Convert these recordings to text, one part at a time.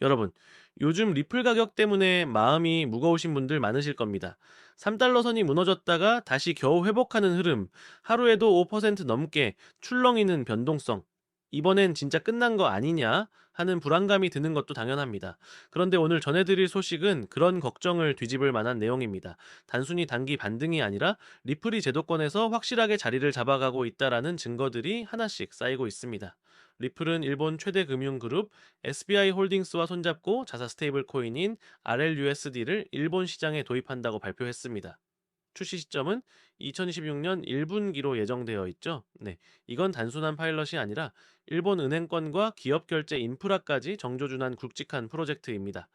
여러분, 요즘 리플 가격 때문에 마음이 무거우신 분들 많으실 겁니다. 3달러 선이 무너졌다가 다시 겨우 회복하는 흐름, 하루에도 5% 넘게 출렁이는 변동성. 이번엔 진짜 끝난 거 아니냐 하는 불안감이 드는 것도 당연합니다. 그런데 오늘 전해드릴 소식은 그런 걱정을 뒤집을 만한 내용입니다. 단순히 단기 반등이 아니라 리플이 제도권에서 확실하게 자리를 잡아가고 있다라는 증거들이 하나씩 쌓이고 있습니다. 리플은 일본 최대 금융그룹 SBI 홀딩스와 손잡고 자사 스테이블 코인인 RLUSD를 일본 시장에 도입한다고 발표했습니다. 출시 시점은 2026년 1분기로 예정되어 있죠. 네, 이건 단순한 파일럿이 아니라 일본 은행권과 기업 결제 인프라까지 정조준한 굵직한 프로젝트입니다.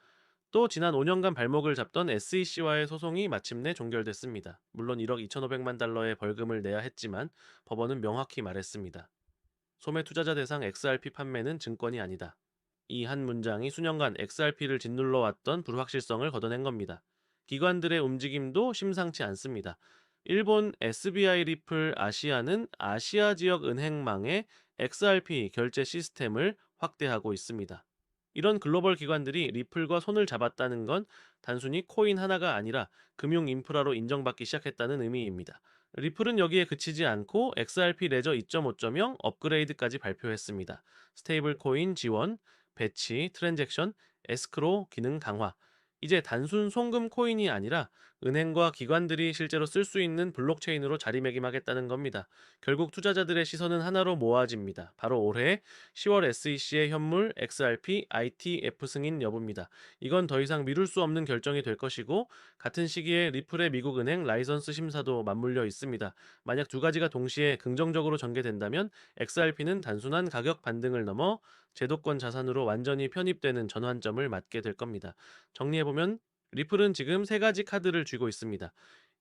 또 지난 5년간 발목을 잡던 SEC와의 소송이 마침내 종결됐습니다. 물론 1억 2,500만 달러의 벌금을 내야 했지만 법원은 명확히 말했습니다. 소매 투자자 대상 XRP 판매는 증권이 아니다. 이 한 문장이 수년간 XRP를 짓눌러 왔던 불확실성을 걷어낸 겁니다. 기관들의 움직임도 심상치 않습니다. 일본 SBI 리플 아시아는 아시아 지역 은행망의 XRP 결제 시스템을 확대하고 있습니다. 이런 글로벌 기관들이 리플과 손을 잡았다는 건 단순히 코인 하나가 아니라 금융 인프라로 인정받기 시작했다는 의미입니다. 리플은 여기에 그치지 않고 XRP 레저 2.5.0 업그레이드까지 발표했습니다. 스테이블 코인 지원, 배치, 트랜잭션, 에스크로 기능 강화. 이제 단순 송금 코인이 아니라 은행과 기관들이 실제로 쓸 수 있는 블록체인으로 자리매김하겠다는 겁니다. 결국 투자자들의 시선은 하나로 모아집니다. 바로 올해 10월 SEC의 현물 XRP ITF 승인 여부입니다. 이건 더 이상 미룰 수 없는 결정이 될 것이고 같은 시기에 리플의 미국 은행 라이선스 심사도 맞물려 있습니다. 만약 두 가지가 동시에 긍정적으로 전개된다면 XRP는 단순한 가격 반등을 넘어 제도권 자산으로 완전히 편입되는 전환점을 맞게 될 겁니다. 정리해보면 리플은 지금 세 가지 카드를 쥐고 있습니다.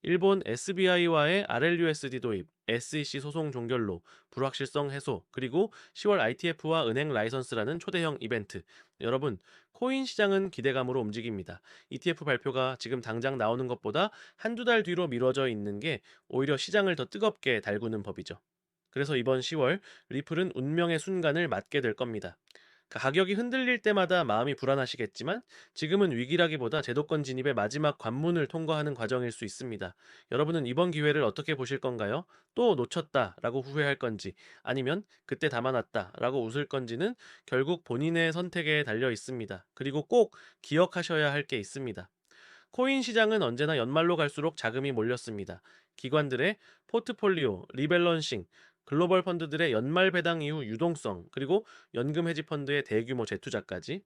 일본 SBI와의 RLUSD 도입, SEC 소송 종결로, 불확실성 해소, 그리고 10월 ITF와 은행 라이선스라는 초대형 이벤트. 여러분, 코인 시장은 기대감으로 움직입니다. ETF 발표가 지금 당장 나오는 것보다 한두 달 뒤로 미뤄져 있는 게 오히려 시장을 더 뜨겁게 달구는 법이죠. 그래서 이번 10월 리플은 운명의 순간을 맞게 될 겁니다. 가격이 흔들릴 때마다 마음이 불안하시겠지만 지금은 위기라기보다 제도권 진입의 마지막 관문을 통과하는 과정일 수 있습니다. 여러분은 이번 기회를 어떻게 보실 건가요? 또 놓쳤다라고 후회할 건지 아니면 그때 담아놨다라고 웃을 건지는 결국 본인의 선택에 달려 있습니다. 그리고 꼭 기억하셔야 할 게 있습니다. 코인 시장은 언제나 연말로 갈수록 자금이 몰렸습니다. 기관들의 포트폴리오, 리밸런싱, 글로벌 펀드들의 연말 배당 이후 유동성, 그리고 연금 헤지 펀드의 대규모 재투자까지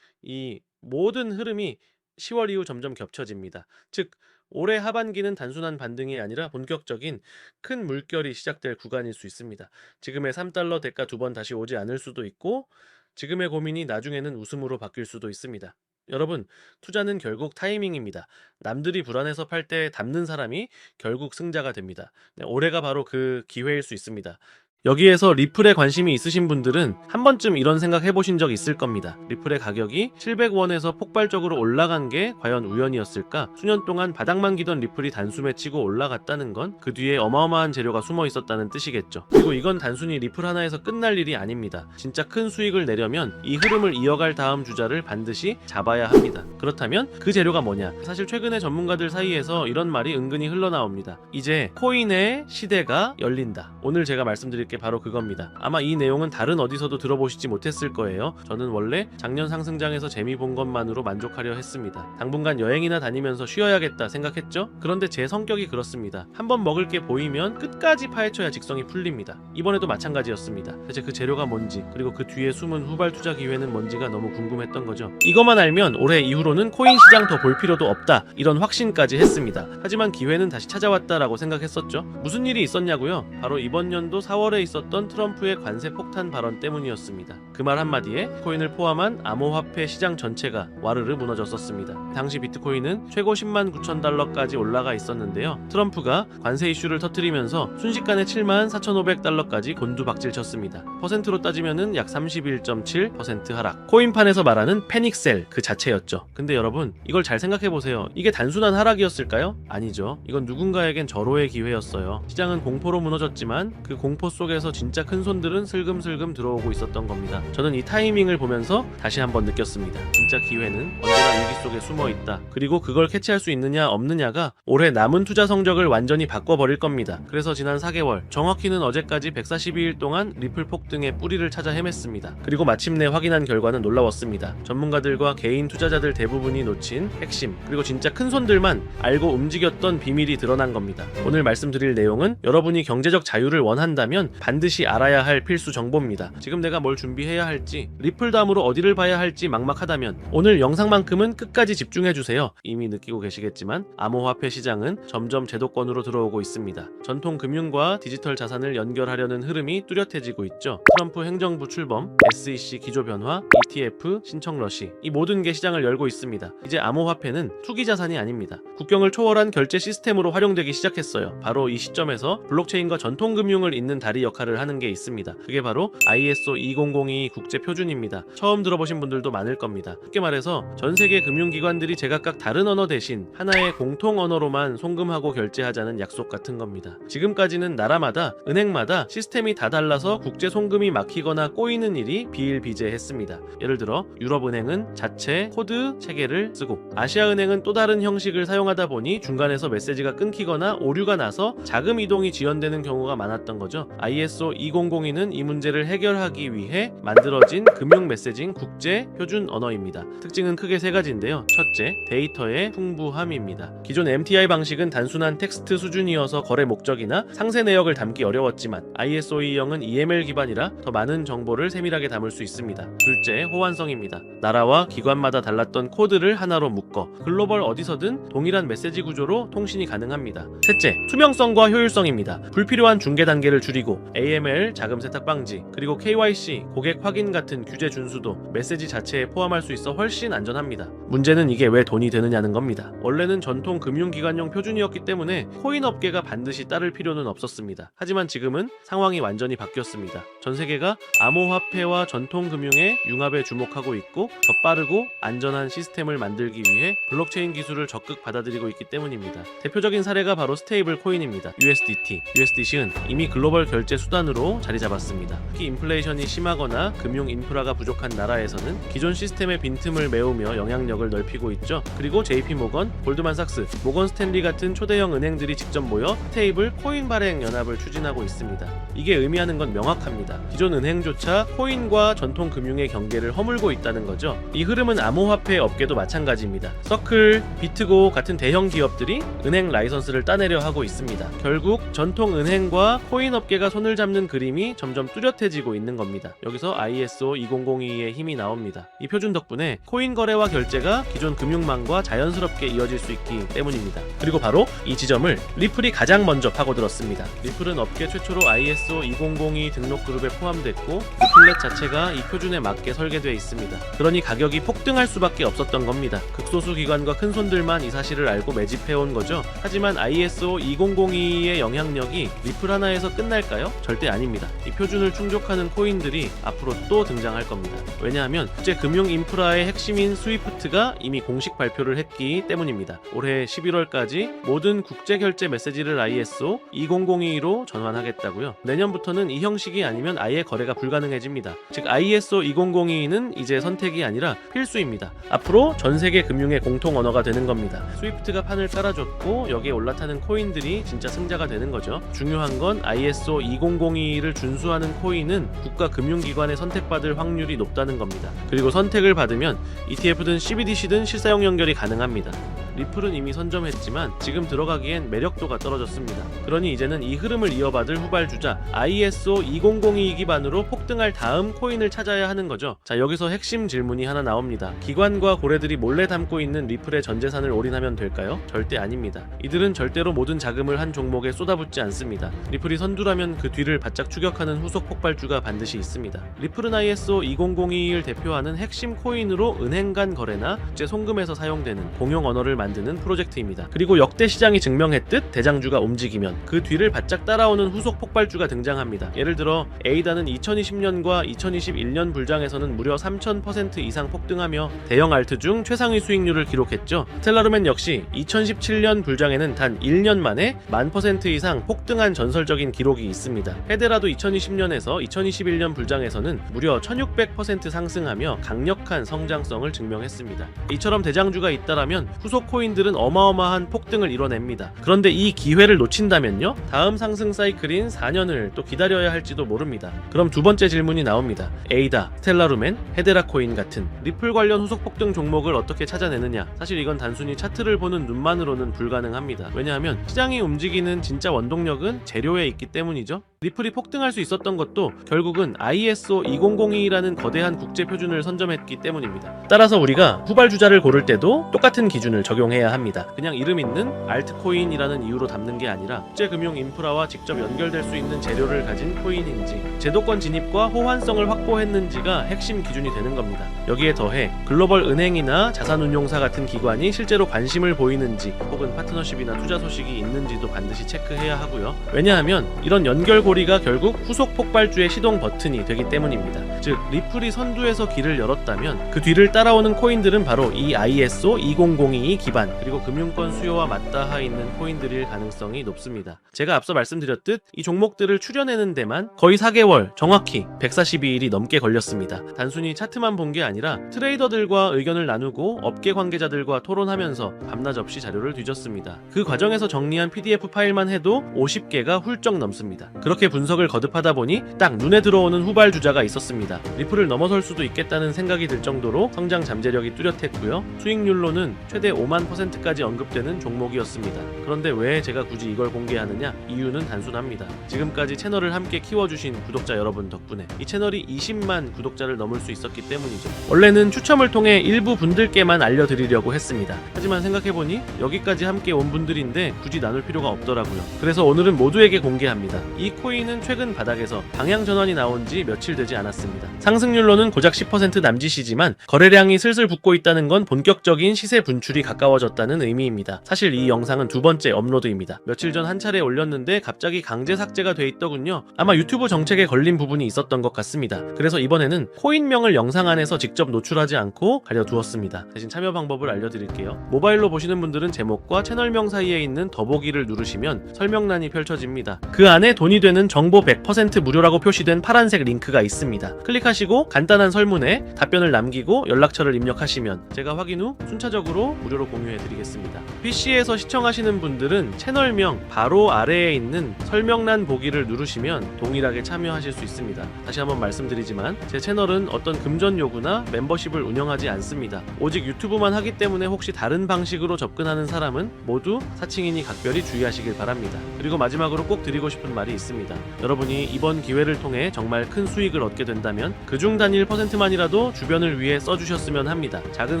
이 모든 흐름이 10월 이후 점점 겹쳐집니다. 즉, 올해 하반기는 단순한 반등이 아니라 본격적인 큰 물결이 시작될 구간일 수 있습니다. 지금의 3달러 대가 두 번 다시 오지 않을 수도 있고, 지금의 고민이 나중에는 웃음으로 바뀔 수도 있습니다. 여러분, 투자는 결국 타이밍입니다. 남들이 불안해서 팔 때 담는 사람이 결국 승자가 됩니다. 네, 올해가 바로 그 기회일 수 있습니다. 여기에서 리플에 관심이 있으신 분들은 한 번쯤 이런 생각 해보신 적 있을 겁니다. 리플의 가격이 700원에서 폭발적으로 올라간 게 과연 우연이었을까? 수년 동안 바닥만 기던 리플이 단숨에 치고 올라갔다는 건 그 뒤에 어마어마한 재료가 숨어 있었다는 뜻이겠죠. 그리고 이건 단순히 리플 하나에서 끝날 일이 아닙니다. 진짜 큰 수익을 내려면 이 흐름을 이어갈 다음 주자를 반드시 잡아야 합니다. 그렇다면 그 재료가 뭐냐? 사실 최근에 전문가들 사이에서 이런 말이 은근히 흘러나옵니다. 이제 코인의 시대가 열린다. 오늘 제가 말씀드릴 게 바로 그겁니다. 아마 이 내용은 다른 어디서도 들어보시지 못했을 거예요. 저는 원래 작년 상승장에서 재미 본 것만으로 만족하려 했습니다. 당분간 여행이나 다니면서 쉬어야겠다 생각했죠? 그런데 제 성격이 그렇습니다. 한번 먹을 게 보이면 끝까지 파헤쳐야 직성이 풀립니다. 이번에도 마찬가지였습니다. 대체 그 재료가 뭔지, 그리고 그 뒤에 숨은 후발 투자 기회는 뭔지가 너무 궁금했던 거죠. 이것만 알면 올해 이후로는 코인 시장 더 볼 필요도 없다, 이런 확신까지 했습니다. 하지만 기회는 다시 찾아왔다라고 생각했었죠. 무슨 일이 있었냐고요? 바로 이번 연도 4월에 있었던 트럼프의 관세 폭탄 발언 때문이었습니다. 그 말 한마디에 코인을 포함한 암호화폐 시장 전체가 와르르 무너졌었습니다. 당시 비트코인은 최고 10만 9천 달러까지 올라가 있었는데요. 트럼프가 관세 이슈를 터뜨리면서 순식간에 7만 4,500달러까지 곤두박질 쳤습니다. 퍼센트로 따지면은 약 31.7% 하락. 코인판에서 말하는 패닉셀 그 자체였죠. 근데 여러분, 이걸 잘 생각해보세요. 이게 단순한 하락이었을까요? 아니죠. 이건 누군가에겐 절호의 기회였어요. 시장은 공포로 무너졌지만 그 공포 속에 쪽에서 진짜 큰 손들은 슬금슬금 들어오고 있었던 겁니다. 저는 이 타이밍을 보면서 다시 한번 느꼈습니다. 진짜 기회는 언제나 위기 속에 숨어 있다. 그리고 그걸 캐치할 수 있느냐 없느냐가 올해 남은 투자 성적을 완전히 바꿔버릴 겁니다. 그래서 지난 4개월, 정확히는 어제까지 142일 동안 리플 폭등의 뿌리를 찾아 헤맸습니다. 그리고 마침내 확인한 결과는 놀라웠습니다. 전문가들과 개인 투자자들 대부분이 놓친 핵심, 그리고 진짜 큰 손들만 알고 움직였던 비밀이 드러난 겁니다. 오늘 말씀드릴 내용은 여러분이 경제적 자유를 원한다면 반드시 알아야 할 필수 정보입니다. 지금 내가 뭘 준비해야 할지, 리플 다음으로 어디를 봐야 할지 막막하다면 오늘 영상만큼은 끝까지 집중해주세요. 이미 느끼고 계시겠지만 암호화폐 시장은 점점 제도권으로 들어오고 있습니다. 전통 금융과 디지털 자산을 연결하려는 흐름이 뚜렷해지고 있죠. 트럼프 행정부 출범, SEC 기조 변화, ETF 신청 러시, 이 모든 게 시장을 열고 있습니다. 이제 암호화폐는 투기 자산이 아닙니다. 국경을 초월한 결제 시스템으로 활용되기 시작했어요. 바로 이 시점에서 블록체인과 전통 금융을 잇는 다리 역할을 하는 게 있습니다. 그게 바로 ISO 20022 국제 표준입니다. 처음 들어보신 분들도 많을 겁니다. 쉽게 말해서 전 세계 금융기관들이 제각각 다른 언어 대신 하나의 공통 언어로만 송금하고 결제하자는 약속 같은 겁니다. 지금까지는 나라마다, 은행마다 시스템이 다 달라서 국제 송금이 막히거나 꼬이는 일이 비일비재했습니다. 예를 들어 유럽은행은 자체 코드 체계를 쓰고, 아시아은행은 또 다른 형식을 사용하다 보니 중간에서 메시지가 끊기거나 오류가 나서 자금 이동이 지연되는 경우가 많았던 거죠. ISO 2002는 이 문제를 해결하기 위해 만들어진 금융 메시징 국제 표준 언어입니다. 특징은 크게 세 가지인데요. 첫째, 데이터의 풍부함입니다. 기존 MTI 방식은 단순한 텍스트 수준이어서 거래 목적이나 상세 내역을 담기 어려웠지만 ISO 200은 EML 기반이라 더 많은 정보를 세밀하게 담을 수 있습니다. 둘째, 호환성입니다. 나라와 기관마다 달랐던 코드를 하나로 묶어 글로벌 어디서든 동일한 메시지 구조로 통신이 가능합니다. 셋째, 투명성과 효율성입니다. 불필요한 중개 단계를 줄이고 AML 자금 세탁 방지, 그리고 KYC 고객 확인 같은 규제 준수도 메시지 자체에 포함할 수 있어 훨씬 안전합니다. 문제는 이게 왜 돈이 되느냐는 겁니다. 원래는 전통 금융기관용 표준이었기 때문에 코인 업계가 반드시 따를 필요는 없었습니다. 하지만 지금은 상황이 완전히 바뀌었습니다. 전 세계가 암호화폐와 전통 금융의 융합에 주목하고 있고 더 빠르고 안전한 시스템을 만들기 위해 블록체인 기술을 적극 받아들이고 있기 때문입니다. 대표적인 사례가 바로 스테이블 코인입니다. USDT, USDC는 이미 글로벌 결제 수단으로 자리 잡았습니다. 특히 인플레이션이 심하거나 금융 인프라가 부족한 나라에서는 기존 시스템의 빈틈을 메우며 영향력을 넓히고 있죠. 그리고 JP모건, 골드만삭스, 모건 스탠리 같은 초대형 은행들이 직접 모여 스테이블 코인 발행 연합을 추진하고 있습니다. 이게 의미하는 건 명확합니다. 기존 은행조차 코인과 전통 금융의 경계를 허물고 있다는 거죠. 이 흐름은 암호화폐 업계도 마찬가지입니다. 서클, 비트고 같은 대형 기업들이 은행 라이선스를 따내려 하고 있습니다. 결국 전통 은행과 코인 업계가 손을 잡는 그림이 점점 뚜렷해지고 있는 겁니다. 여기서 ISO 2002의 힘이 나옵니다. 이 표준 덕분에 코인 거래와 결제가 기존 금융망과 자연스럽게 이어질 수 있기 때문입니다. 그리고 바로 이 지점을 리플이 가장 먼저 파고들었습니다. 리플은 업계 최초로 ISO 2002 등록 그룹에 포함됐고 리플렛 자체가 이 표준에 맞게 설계되어 있습니다. 그러니 가격이 폭등할 수밖에 없었던 겁니다. 극소수 기관과 큰 손들만 이 사실을 알고 매집해온 거죠. 하지만 ISO 2002의 영향력이 리플 하나에서 끝날까요? 절대 아닙니다. 이 표준을 충족하는 코인들이 앞으로 또 등장할 겁니다. 왜냐하면 국제 금융 인프라의 핵심인 스위프트가 이미 공식 발표를 했기 때문입니다. 올해 11월까지 모든 국제 결제 메시지를 ISO 2002로 전환하겠다고요. 내년부터는 이 형식이 아니면 아예 거래가 불가능해집니다. 즉 ISO 2002는 이제 선택이 아니라 필수입니다. 앞으로 전 세계 금융의 공통 언어가 되는 겁니다. 스위프트가 판을 깔아줬고 여기에 올라타는 코인들이 진짜 승자가 되는 거죠. 중요한 건 ISO 2002를 준수하는 코인은 국가 금융기관에 선택받을 확률이 높다는 겁니다. 그리고 선택을 받으면 ETF든 CBDC든 실사용 연결이 가능합니다. 리플은 이미 선점했지만 지금 들어가기엔 매력도가 떨어졌습니다. 그러니 이제는 이 흐름을 이어받을 후발주자 ISO 2002 기반으로 폭등할 다음 코인을 찾아야 하는 거죠. 자, 여기서 핵심 질문이 하나 나옵니다. 기관과 고래들이 몰래 담고 있는 리플의 전 재산을 올인하면 될까요? 절대 아닙니다. 이들은 절대로 모든 자금을 한 종목에 쏟아붓지 않습니다. 리플이 선두라면 그 뒤를 바짝 추격하는 후속 폭발주가 반드시 있습니다. 리플은 ISO 2002를 대표하는 핵심 코인으로 은행 간 거래나 국제 송금에서 사용되는 공용 언어를 만드는 프로젝트입니다. 그리고 역대 시장이 증명했듯 대장주가 움직이면 그 뒤를 바짝 따라오는 후속 폭발주가 등장합니다. 예를 들어 에이다는 2020년과 2021년 불장에서는 무려 3000% 이상 폭등하며 대형 알트 중 최상위 수익률을 기록했죠. 스텔라루멘 역시 2017년 불장에는 단 1년 만에 1000% 이상 폭등한 전설적인 기록이 있습니다. 헤데라도 2020년에서 2021년 불장에서는 무려 1600% 상승하며 강력한 성장성을 증명했습니다. 이처럼 대장주가 있다라면 후속 코인들은 어마어마한 폭등을 이뤄냅니다. 그런데 이 기회를 놓친다면요? 다음 상승 사이클인 4년을 또 기다려야 할지도 모릅니다. 그럼 두 번째 질문이 나옵니다. 에이다, 스텔라루멘, 헤데라 코인 같은 리플 관련 후속 폭등 종목을 어떻게 찾아내느냐? 사실 이건 단순히 차트를 보는 눈만으로는 불가능합니다. 왜냐하면 시장이 움직이는 진짜 원동력은 재료에 있기 때문이죠. 리플이 폭등할 수 있었던 것도 결국은 ISO 2002라는 거대한 국제 표준을 선점했기 때문입니다. 따라서 우리가 후발주자를 고를 때도 똑같은 기준을 적용해야 합니다. 그냥 이름 있는 알트코인이라는 이유로 담는 게 아니라 국제금융 인프라와 직접 연결될 수 있는 재료를 가진 코인인지, 제도권 진입과 호환성을 확보했는지가 핵심 기준이 되는 겁니다. 여기에 더해 글로벌 은행이나 자산운용사 같은 기관이 실제로 관심을 보이는지 혹은 파트너십이나 투자 소식이 있는지도 반드시 체크해야 하고요. 왜냐하면 이런 연결고리가 결국 후속 폭발주의 시동 버튼이 되기 때문입니다. 즉 리플이 선두에서 길을 열었다면 그 뒤를 따라오는 코인들은 바로 이 ISO 2002 기반 그리고 금융권 수요와 맞닿아 있는 코인들일 가능성이 높습니다. 제가 앞서 말씀드렸듯 이 종목들을 추려내는 데만 거의 4개월, 정확히 142일이 넘게 걸렸습니다. 단순히 차트만 본 게 아니라 트레이더들과 의견을 나누고 업계 관계자들과 토론하면서 밤낮 없이 자료를 뒤졌습니다. 그 과정에서 정리한 PDF 파일만 해도 50개가 훌쩍 넘습니다. 그렇게 분석을 거듭하다 보니 딱 눈에 들어오는 후발주자가 있었습니다. 리플을 넘어설 수도 있겠다는 생각이 들 정도로 성장 잠재력이 뚜렷했고요. 수익률로는 최대 5만%까지 언급되는 종목이었습니다. 그런데 왜 제가 굳이 이걸 공개하느냐? 이유는 단순합니다. 지금까지 채널을 함께 키워주신 구독자 여러분 덕분에 이 채널이 20만 구독자를 넘을 수 있었기 때문이죠. 원래는 추첨을 통해 일부 분들께만 알려드리려고 했습니다. 하지만 생각해보니 여기까지 함께 온 분들인데 굳이 나눌 필요가 없더라고요. 그래서 오늘은 모두에게 공개합니다. 이 코인은 최근 바닥에서 방향 전환이 나온 지 며칠 되지 않았습니다. 상승률로는 고작 10% 남짓이지만 거래량이 슬슬 붙고 있다는 건 본격적인 시세 분출이 가까워졌다는 의미입니다. 사실 이 영상은 두 번째 업로드입니다. 며칠 전 한 차례 올렸는데 갑자기 강제 삭제가 돼 있더군요. 아마 유튜브 정책에 걸린 부분이 있었던 것 같습니다. 그래서 이번에는 코인명을 영상 안에서 직접 노출하지 않고 가려두었습니다. 대신 참여 방법을 알려드릴게요. 모바일로 보시는 분들은 제목과 채널명 사이에 있는 더보기를 누르시면 설명란이 펼쳐집니다. 그 안에 돈이 되는 정보 100% 무료라고 표시된 파란색 링크가 있습니다. 클릭하시고 간단한 설문에 답변을 남기고 연락처를 입력하시면 제가 확인 후 순차적으로 무료로 공유해드리겠습니다. PC에서 시청하시는 분들은 채널명 바로 아래에 있는 설명란 보기를 누르시면 동일하게 참여하실 수 있습니다. 다시 한번 말씀드리지만 제 채널은 어떤 금전 요구나 멤버십을 운영하지 않습니다. 오직 유튜브만 하기 때문에 혹시 다른 방식으로 접근하는 사람은 모두 사칭이니 각별히 주의하시길 바랍니다. 그리고 마지막으로 꼭 드리고 싶은 말이 있습니다. 여러분이 이번 기회를 통해 정말 큰 수익을 얻게 된다면 그중 단일 %만이라도 주변을 위해 써주셨으면 합니다. 작은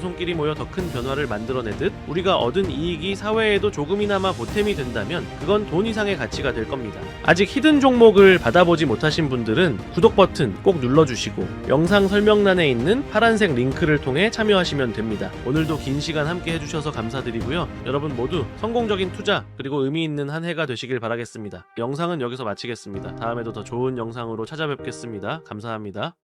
손길이 모여 더 큰 변화를 만들어내듯 우리가 얻은 이익이 사회에도 조금이나마 보탬이 된다면 그건 돈 이상의 가치가 될 겁니다. 아직 히든 종목을 받아보지 못하신 분들은 구독 버튼 꼭 눌러주시고 영상 설명란에 있는 파란색 링크를 통해 참여하시면 됩니다. 오늘도 긴 시간 함께 해주셔서 감사드리고요. 여러분 모두 성공적인 투자 그리고 의미 있는 한 해가 되시길 바라겠습니다. 영상은 여기서 마치겠습니다. 다음에도 더 좋은 영상으로 찾아뵙겠습니다. 감사합니다.